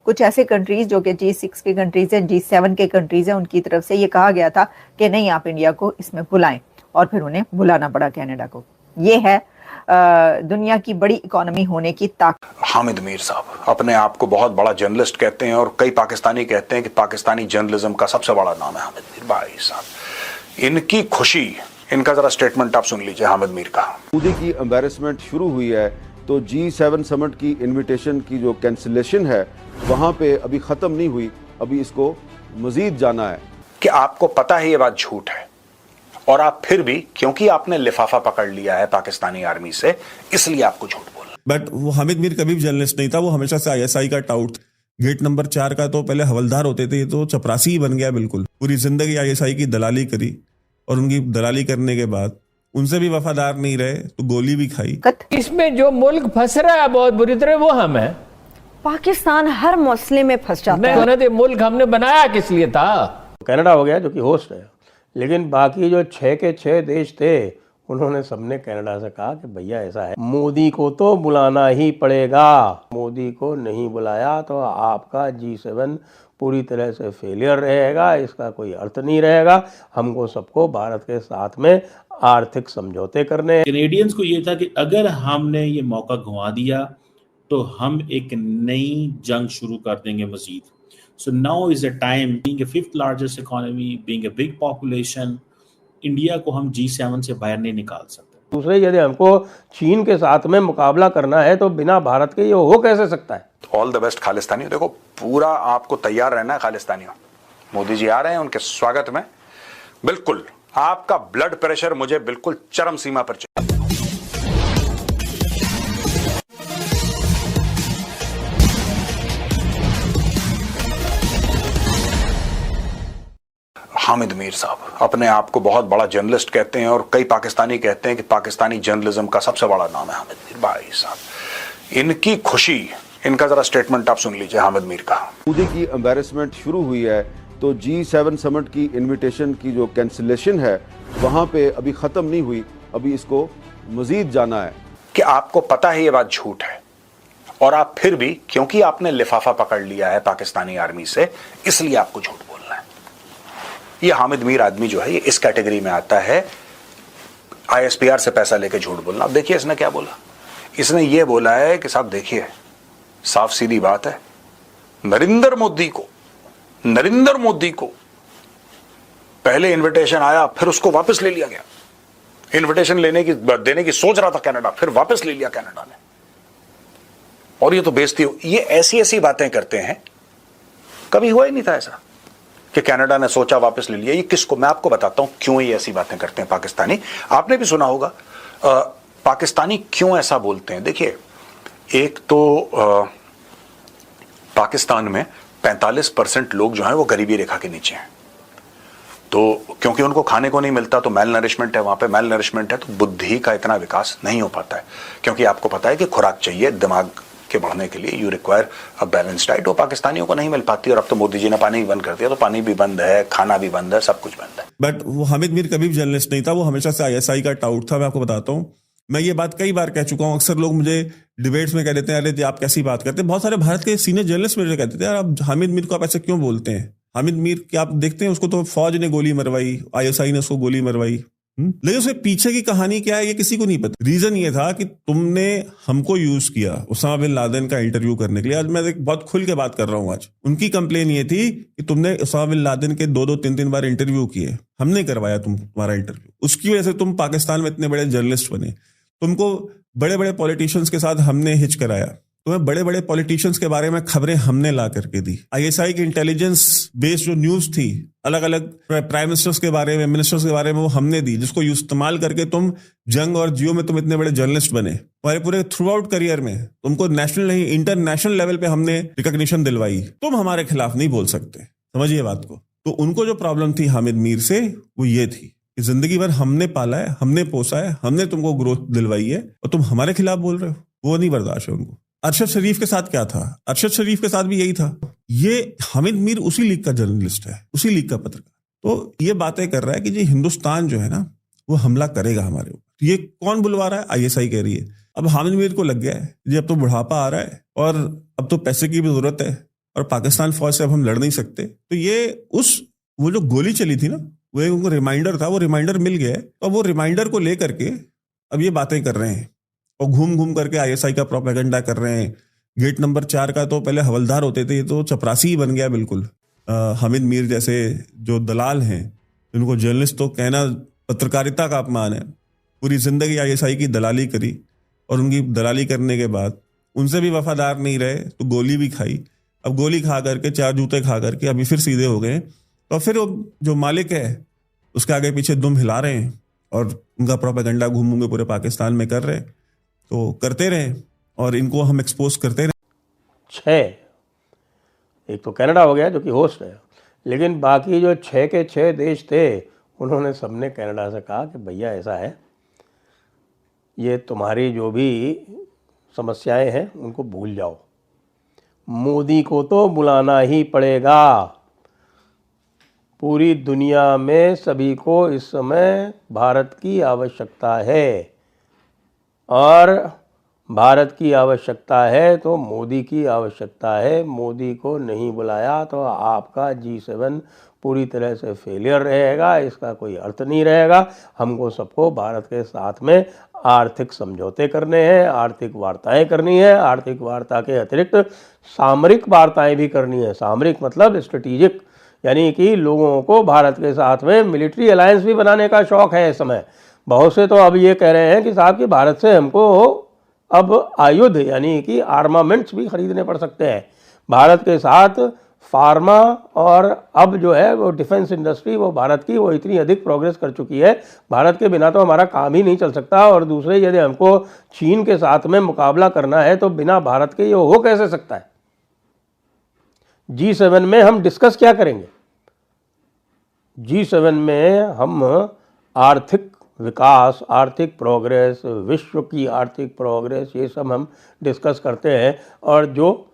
कुछ ऐसे कंट्रीज जो कि G6 की कंट्रीज हैं, G7 के कंट्रीज हैं, उनकी तरफ से ये कहा गया था कि नहीं आप इंडिया को इसमें बुलाएं, और फिर उन्हें बुलाना पड़ा कनाडा को। ये है दुनिया की बड़ी इकोनॉमी होने की ताकत। हामिद मीर साहब अपने आप को बहुत बड़ा जर्नलिस्ट कहते हैं और कई पाकिस्तानी कहते हैं कि पाकिस्तानी जर्नलिज्म का सबसे बड़ा नाम है हामिद मीर। भाई साहब इनकी खुशी, इनका जरा स्टेटमेंट आप सुन लीजिए हामिद मीर का। मोदी की एम्बेरसमेंट शुरू हुई है तो G7 समिट की इनविटेशन की जो कैंसिलेशन है वहां पे अभी खत्म नहीं हुई, अभी इसको मजीद जाना है। कि आपको पता है ये बात झूठ है और आप फिर भी, क्योंकि आपने लिफाफा पकड़ लिया है पाकिस्तानी आर्मी से, इसलिए आपको झूठ बोला। बट वो हामिद मीर कभी भी जर्नलिस्ट नहीं था, वो हमेशा से ISI का टाउट। गेट नंबर 4 का तो पहले हवलदार होते थे, ये तो चपरासी ही बन गया बिल्कुल। पूरी जिंदगी ISI की दलाली करी और उनकी दलाली करने के बाद उनसे भी वफादार नहीं रहे तो गोली भी खाई। इसमें जो मुल्क फंस रहा है बहुत बुरी तरह वो हम है। पाकिस्तान हर मसले में फंस जाता है। नहीं, मुल्क हमने बनाया किस लिए था? कनाडा हो गया जो कि होस्ट है, लेकिन बाकी जो 6 के 6 देश थे उन्होंने सबने कनाडा से कहा कि भैया ऐसा है, मोदी को तो बुलाना ही पड़ेगा। मोदी को नहीं बुलाया तो आपका G7 पूरी तरह से फेलियर रहेगा, इसका कोई अर्थ नहीं रहेगा। हमको सबको भारत के साथ में आर्थिक समझौते करने। कैनेडियंस को ये था कि अगर हमने ये मौका गंवा दिया तो हम एक नई जंग शुरू कर देंगे मजीद। So now is the time, being a 5th largest economy, being a big population, India को हम G7 से बाहर नहीं निकाल सकते। दूसरे, यदि हमको चीन के साथ में मुकाबला करना है तो बिना भारत के ये हो कैसे सकता है? ऑल द बेस्ट खालिस्तानियों। देखो पूरा आपको तैयार रहना है खालिस्तानियों। मोदी जी आ रहे हैं, उनके स्वागत में बिल्कुल आपका ब्लड प्रेशर मुझे बिल्कुल चरम सीमा पर चाहिए। हामिद मीर साहब अपने आप को बहुत बड़ा जर्नलिस्ट कहते हैं और कई पाकिस्तानी कहते हैं कि पाकिस्तानी जर्नलिज्म का सबसे बड़ा नाम है हामिद मीर। भाई साहब इनकी खुशी, इनका जरा स्टेटमेंट आप सुन लीजिए हामिद मीर का। मोदी की एम्बेरसमेंट शुरू हुई है तो G7 समिट की इनविटेशन की जो कैंसिलेशन है वहां पे अभी खत्म नहीं हुई, अभी इसको मजीद जाना है। कि आपको पता है ये बात झूठ है और आप फिर भी, क्योंकि आपने लिफाफा पकड़ लिया है पाकिस्तानी आर्मी से, इसलिए आपको झूठ बोलना है। ये हामिद मीर आदमी जो है ये इस कैटेगरी में आता है, ISPR से पैसा लेके झूठ बोलना। अब देखिए इसने क्या बोला। इसने ये बोला है कि साहब देखिए साफ सीधी बात है, नरेंद्र मोदी को पहले इनविटेशन आया, फिर उसको वापस ले लिया गया। इनविटेशन देने की सोच रहा था कनाडा, फिर वापस ले लिया कनाडा ने। और ये तो बेइज्जती हो, ये ऐसी बातें करते हैं। कभी हुआ ही नहीं था ऐसा कि कनाडा ने सोचा वापस ले लिया। ये किसको, मैं आपको बताता हूं क्यों ये ऐसी बातें करते हैं पाकिस्तानी। आपने भी सुना होगा पाकिस्तानी क्यों ऐसा बोलते हैं। देखिए एक तो पाकिस्तान में 45% लोग जो हैं वो गरीबी रेखा के नीचे हैं। तो क्योंकि उनको खाने को नहीं मिलता तो मेल नरिशमेंट है, वहां पे मेल नरिशमेंट है तो बुद्धि का इतना विकास नहीं हो पाता है। क्योंकि आपको पता है कि खुराक चाहिए दिमाग के बढ़ने के लिए, you require a balance diet. वो पाकिस्तानियों को नहीं मिल पाती और अब तो मोदी जी ने पानी भी बंद कर दिया, तो पानी भी बंद है, खाना भी बंद है, सब कुछ बंद है। बट वो हामिद मीर कभी भी जर्नलिस्ट नहीं था, वो हमेशा से ISI का टाउट था। मैं आपको बताता हूँ, मैं ये बात कई बार कह चुका हूँ। अक्सर लोग मुझे डिबेट्स में कह देते हैं अरे आप कैसी बात करते हैं। बहुत सारे भारत के सीनियर जर्नलिस्ट मुझे कहते थे यार आप हामिद मीर को आप ऐसे क्यों बोलते हैं। हामिद मीर क्या आप देखते हैं, उसको तो फौज ने गोली मरवाई, ISI ने उसको गोली मरवाई। लेकिन उसके पीछे की कहानी क्या है ये किसी को नहीं पता। रीजन ये था कि तुमने हमको यूज किया उसामा बिन लादेन का इंटरव्यू करने के लिए। आज मैं बहुत खुल के बात कर रहा हूं। आज उनकी कंप्लेन ये थी कि तुमने उसामा बिन लादेन के 2-3 बार इंटरव्यू किए, हमने करवाया तुम्हारा इंटरव्यू। उसकी वजह से तुम पाकिस्तान में इतने बड़े जर्नलिस्ट बने। तुमको बड़े बड़े पॉलिटिशियंस के साथ हमने हिच कराया, तुम्हें बड़े बड़े पॉलिटिशियंस के बारे में खबरें हमने ला करके दी। ISI की इंटेलिजेंस बेस्ड जो न्यूज थी अलग अलग प्राइम मिनिस्टर्स के बारे में, मिनिस्टर्स के बारे में, वो हमने दी, जिसको इस्तेमाल करके तुम जंग और जियो में तुम इतने बड़े जर्नलिस्ट बने। तुम्हारे पूरे थ्रू आउट करियर में तुमको नेशनल नहीं इंटरनेशनल लेवल पे हमने रिकॉग्निशन दिलवाई। तुम हमारे खिलाफ नहीं बोल सकते, समझिए बात को। तो उनको जो प्रॉब्लम थी हामिद मीर से वो ये थी कि जिंदगी भर हमने पाला है, हमने पोसा है, हमने तुमको ग्रोथ दिलवाई है और तुम हमारे खिलाफ बोल रहे हो। वो नहीं बर्दाश्त है उनको। अरशद शरीफ के साथ क्या था, अरशद शरीफ के साथ भी यही था। ये हामिद मीर उसी लीग का जर्नलिस्ट है, उसी लीग का पत्रकार। तो ये बातें कर रहा है कि जी हिंदुस्तान जो है ना वो हमला करेगा हमारे ऊपर। ये कौन बुलवा रहा है, ISI कह रही है। अब हामिद मीर को लग गया है जी अब तो बुढ़ापा आ रहा है और अब तो पैसे की भी जरूरत है, और पाकिस्तान फौज से अब हम लड़ नहीं सकते। तो ये वो जो गोली चली थी ना, वो एक उनको रिमाइंडर था, वो रिमाइंडर मिल गया है। तो वो रिमाइंडर को लेकर के अब ये बातें कर रहे हैं और घूम घूम करके आईएसआई का प्रोपेगेंडा कर रहे हैं। गेट नंबर 4 का तो पहले हवलदार होते थे, ये तो चपरासी ही बन गया बिल्कुल। हामिद मीर जैसे जो दलाल हैं, जिनको जर्नलिस्ट तो कहना पत्रकारिता का अपमान है, पूरी जिंदगी आईएसआई की दलाली करी और उनकी दलाली करने के बाद उनसे भी वफादार नहीं रहे तो गोली भी खाई। अब गोली खा करके 4 जूते खा करके अभी फिर सीधे हो गए। तो फिर जो मालिक है उसके आगे पीछे दुम हिला रहे हैं और उनका प्रोपेगेंडा घूम घूम के पूरे पाकिस्तान में कर रहे हैं। तो करते रहें और इनको हम एक्सपोज करते रहें। 6, एक तो कनाडा हो गया जो कि होस्ट है, लेकिन बाकी जो 6 के 6 देश थे उन्होंने सबने कनाडा से कहा कि भैया ऐसा है, ये तुम्हारी जो भी समस्याएं हैं उनको भूल जाओ, मोदी को तो बुलाना ही पड़ेगा। पूरी दुनिया में सभी को इस समय भारत की आवश्यकता है और भारत की आवश्यकता है तो मोदी की आवश्यकता है। मोदी को नहीं बुलाया तो आपका G7 पूरी तरह से फेलियर रहेगा, इसका कोई अर्थ नहीं रहेगा। हमको सबको भारत के साथ में आर्थिक समझौते करने हैं, आर्थिक वार्ताएं करनी है, आर्थिक वार्ता के अतिरिक्त सामरिक वार्ताएं भी करनी है। सामरिक मतलब स्ट्रेटेजिक, यानी कि लोगों को भारत के साथ में मिलिट्री अलायंस भी बनाने का शौक़ है इस समय। बहुत से तो अब ये कह रहे हैं कि साहब कि भारत से हमको अब आयुध यानी कि आर्मामेंट्स भी खरीदने पड़ सकते हैं। भारत के साथ फार्मा और अब जो है वो डिफेंस इंडस्ट्री वो भारत की वो इतनी अधिक प्रोग्रेस कर चुकी है, भारत के बिना तो हमारा काम ही नहीं चल सकता। और दूसरे यदि हमको चीन के साथ में मुकाबला करना है तो बिना भारत के ये हो कैसे सकता है। G7 में हम डिस्कस क्या करेंगे? G7 में हम आर्थिक विकास, आर्थिक प्रोग्रेस, विश्व की आर्थिक प्रोग्रेस, ये सब हम डिस्कस करते हैं। और जो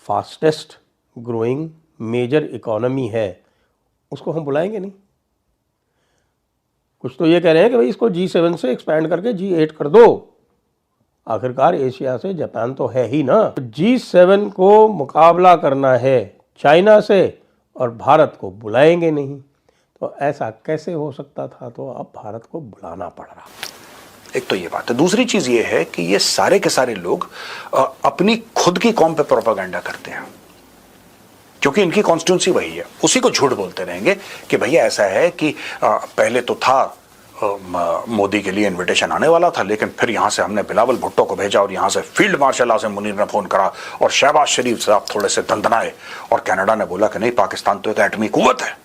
फास्टेस्ट ग्रोइंग मेजर इकोनॉमी है उसको हम बुलाएंगे नहीं। कुछ तो ये कह रहे हैं कि भाई इसको G7 से एक्सपैंड करके G8 कर दो। आखिरकार एशिया से जापान तो है ही ना। G7 को मुकाबला करना है चाइना से और भारत को बुलाएंगे नहीं, तो ऐसा कैसे हो सकता था? तो अब भारत को बुलाना पड़ रहा। एक तो ये बात है। दूसरी चीज ये है कि ये सारे के सारे लोग अपनी खुद की कौम पे प्रोपेगेंडा करते हैं, क्योंकि इनकी कॉन्स्टिट्यूंसी वही है। उसी को झूठ बोलते रहेंगे कि भैया ऐसा है कि पहले तो था मोदी के लिए इनविटेशन आने वाला था, लेकिन फिर यहां से हमने बिलावल भुट्टो को भेजा और यहां से फील्ड मार्शल आसिम मुनीर ने फोन करा और शहबाज शरीफ साहब थोड़े से दंदनाए और कनाडा ने बोला कि नहीं, पाकिस्तान तो एक एटमी कुव्वत है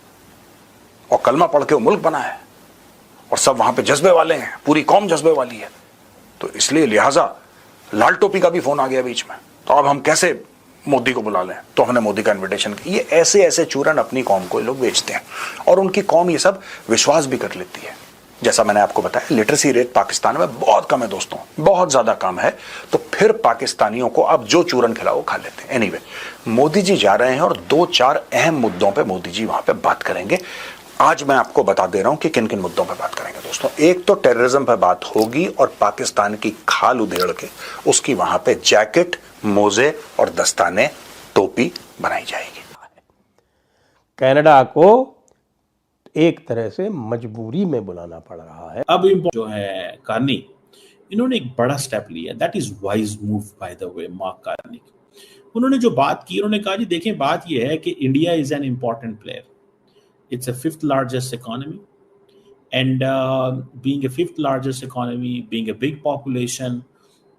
और कलमा पढ़ के वो मुल्क बना है और सब वहां पे जज्बे वाले हैं, पूरी कौम जज्बे वाली है। तो इसलिए लिहाजा लाल टोपी का भी फोन आ गया बीच में, तो अब हम कैसे मोदी को बुला लें? तो हमने मोदी का इनविटेशन किया। ये ऐसे ऐसे चूरन अपनी कौम को लोग बेचते हैं और उनकी कौम ये सब विश्वास भी कर लेती है। जैसा मैंने आपको बताया, लिटरेसी रेट पाकिस्तान में बहुत कम है दोस्तों, बहुत ज्यादा कम है। तो फिर पाकिस्तानियों को अब जो चूरन खिलाओ खा लेते हैं। एनीवे, मोदी जी जा रहे हैं और 2-4 अहम मुद्दों पे मोदी जी वहां पे बात करेंगे। आज मैं आपको बता दे रहा हूं कि किन किन मुद्दों पे बात करेंगे दोस्तों। एक तो टेररिज्म पे बात होगी और पाकिस्तान की खाल उधेड़ के उसकी वहां पे जैकेट, मोजे और दस्ताने, टोपी बनाई जाएगी। कनाडा को एक तरह से मजबूरी में बुलाना पड़ रहा है। अब जो है कार्नी, इन्होंने एक बड़ा स्टेप लिया। That is wise move by the way, mark Carney. उन्होंने जो बात की, उन्होंने कहा जी देखें, बात यह है कि India is an important player. It's a 5th largest economy, and being a 5th largest economy, being a big population,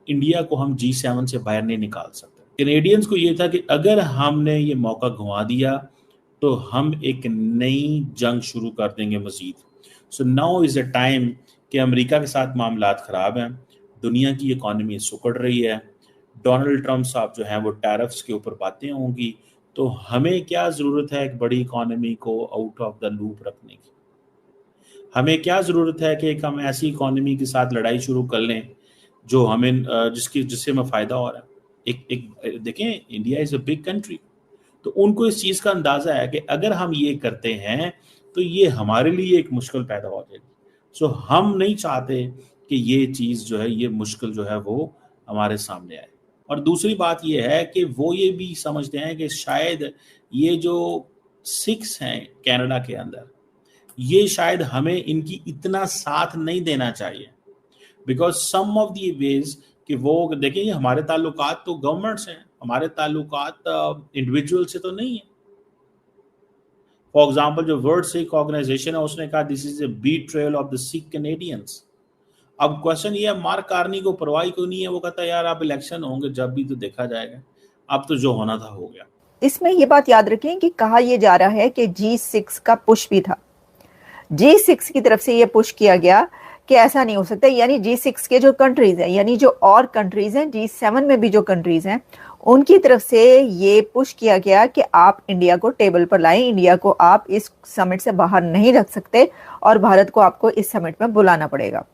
India को हम G7 से बाहर नहीं निकाल सकते। कैनेडियंस को ये था कि अगर हमने ये मौका गंवा दिया तो हम एक नई जंग शुरू कर देंगे Majid. So now is a time कि अमेरिका के साथ मामलात खराब हैं, दुनिया की इकोनॉमी सुकड़ रही है, डोनाल्ड ट्रंप साहब जो हैं वो टैरिफ्स के ऊपर बातें होंगी, तो हमें क्या ज़रूरत है एक बड़ी इकोनॉमी को आउट ऑफ द लूप रखने की? हमें क्या ज़रूरत है कि एक हम ऐसी इकोनॉमी के साथ लड़ाई शुरू कर लें जो हमें जिससे हमें फ़ायदा हो रहा है। एक देखें, India is a big country, तो उनको इस चीज़ का अंदाज़ा है कि अगर हम ये करते हैं तो ये हमारे लिए एक मुश्किल पैदा हो जाएगी। सो हम नहीं चाहते कि ये चीज़ जो है, ये मुश्किल जो है वो हमारे सामने आए। और दूसरी बात ये है कि वो ये भी समझते हैं कि शायद ये जो सिक्स हैं कनाडा के अंदर, ये शायद हमें इनकी इतना साथ नहीं देना चाहिए, because some of the ways कि वो देखेंगे हमारे ताल्लुकात तो गवर्नमेंट से हैं, हमारे ताल्लुकात इंडिविजुअल से तो नहीं है। फॉर एग्जाम्पल जो वर्ल्ड सिख ऑर्गेनाइजेशन है उसने कहा this is a betrayal of the Sikh Canadians. अब क्वेश्चन ये है, मार्क कार्नी को परवाही क्यों नहीं है? वो कहता है यार अब इलेक्शन होंगे जब भी तो देखा जाएगा, अब तो जो होना था हो गया। इसमें ये बात याद रखें कि कहा यह जा रहा है कि G6 का पुश भी था, G6 की तरफ से ये पुश किया गया कि ऐसा नहीं हो सकता, यानी G6 के जो कंट्रीज हैं, यानी जो और कंट्रीज हैं, G7 में भी जो कंट्रीज हैं, उनकी तरफ से ये पुश किया गया कि आप इंडिया को टेबल पर लाएं, इंडिया को आप इस समिट से बाहर नहीं रख सकते और भारत को आपको इस समिट में बुलाना पड़ेगा।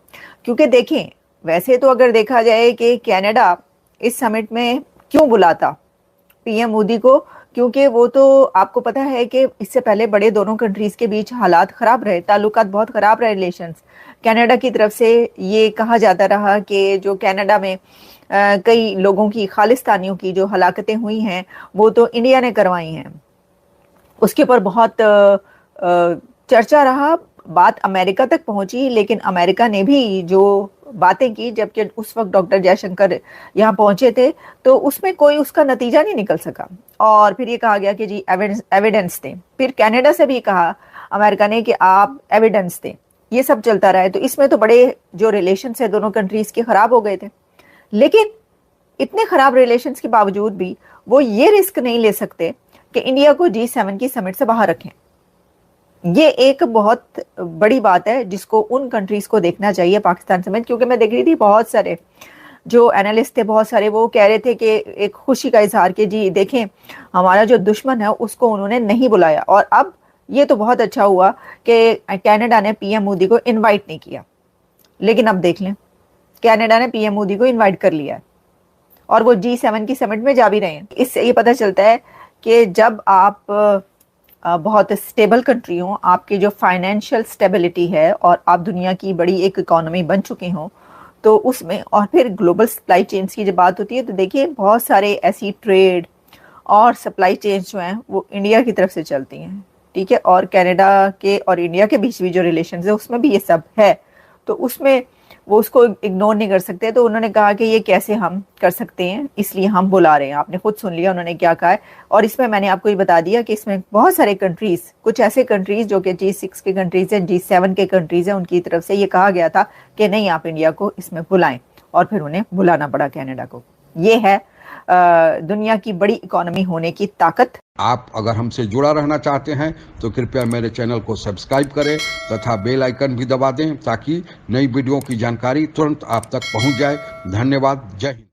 क्योंकि देखें, वैसे तो अगर देखा जाए कि कनाडा इस समिट में क्यों बुलाता पीएम मोदी को, क्योंकि वो तो आपको पता है कि इससे पहले बड़े दोनों कंट्रीज के बीच हालात खराब रहे, ताल्लुकात बहुत खराब रहे, रिलेशंस। कनाडा की तरफ से ये कहा जाता रहा कि जो कनाडा में कई लोगों की, खालिस्तानियों की जो हलाकतें हुई हैं वो तो इंडिया ने करवाई हैं। उसके ऊपर बहुत चर्चा रहा, बात अमेरिका तक पहुंची, लेकिन अमेरिका ने भी जो बातें की, जबकि उस वक्त डॉक्टर जयशंकर यहाँ पहुंचे थे, तो उसमें कोई उसका नतीजा नहीं निकल सका। और फिर ये कहा गया कि जी एविडेंस दें। फिर कनाडा से भी कहा अमेरिका ने कि आप एविडेंस दें। ये सब चलता रहा है। तो इसमें तो बड़े जो रिलेशन है दोनों कंट्रीज के खराब हो गए थे। लेकिन इतने खराब रिलेशंस के बावजूद भी वो ये रिस्क नहीं ले सकते कि इंडिया को G7 की समिट से बाहर रखें। ये एक बहुत बड़ी बात है जिसको उन कंट्रीज को देखना चाहिए, पाकिस्तान समेत। क्योंकि मैं देख रही थी बहुत सारे जो एनालिस्ट थे, बहुत सारे वो कह रहे थे कि एक खुशी का इजहार कि जी देखें हमारा जो दुश्मन है उसको उन्होंने नहीं बुलाया। और अब ये तो बहुत अच्छा हुआ कि कनाडा ने पीएम मोदी को इनवाइट नहीं किया, लेकिन अब देख लें कनाडा ने पीएम मोदी को इनवाइट कर लिया है और वो G7 की समिट में जा भी रहे हैं। इससे ये पता चलता है कि जब आप बहुत स्टेबल कंट्री हो, आपकी जो फाइनेंशियल स्टेबिलिटी है और आप दुनिया की बड़ी एक इकोनॉमी बन चुके हो, तो उसमें और फिर ग्लोबल सप्लाई चेन्स की जब बात होती है तो देखिए बहुत सारे ऐसी ट्रेड और सप्लाई चेन्स जो हैं वो इंडिया की तरफ से चलती हैं, ठीक है। और कनाडा के और इंडिया के बीच भी जो रिलेशन है उसमें भी ये सब है, तो उसमें वो उसको इग्नोर नहीं कर सकते। तो उन्होंने कहा कि ये कैसे हम कर सकते हैं, इसलिए हम बुला रहे हैं। आपने खुद सुन लिया उन्होंने क्या कहा है। और इसमें मैंने आपको ये बता दिया कि इसमें बहुत सारे कंट्रीज, कुछ ऐसे कंट्रीज जो कि G6 के कंट्रीज हैं, G7 के कंट्रीज हैं, उनकी तरफ से ये कहा गया था कि नहीं आप इंडिया को इसमें बुलाएं, और फिर उन्हें बुलाना पड़ा कनाडा को। ये है दुनिया की बड़ी इकोनॉमी होने की ताकत। आप अगर हमसे जुड़ा रहना चाहते हैं तो कृपया मेरे चैनल को सब्सक्राइब करें तथा बेल आइकन भी दबा दें ताकि नई वीडियो की जानकारी तुरंत आप तक पहुंच जाए। धन्यवाद। जय हिंद।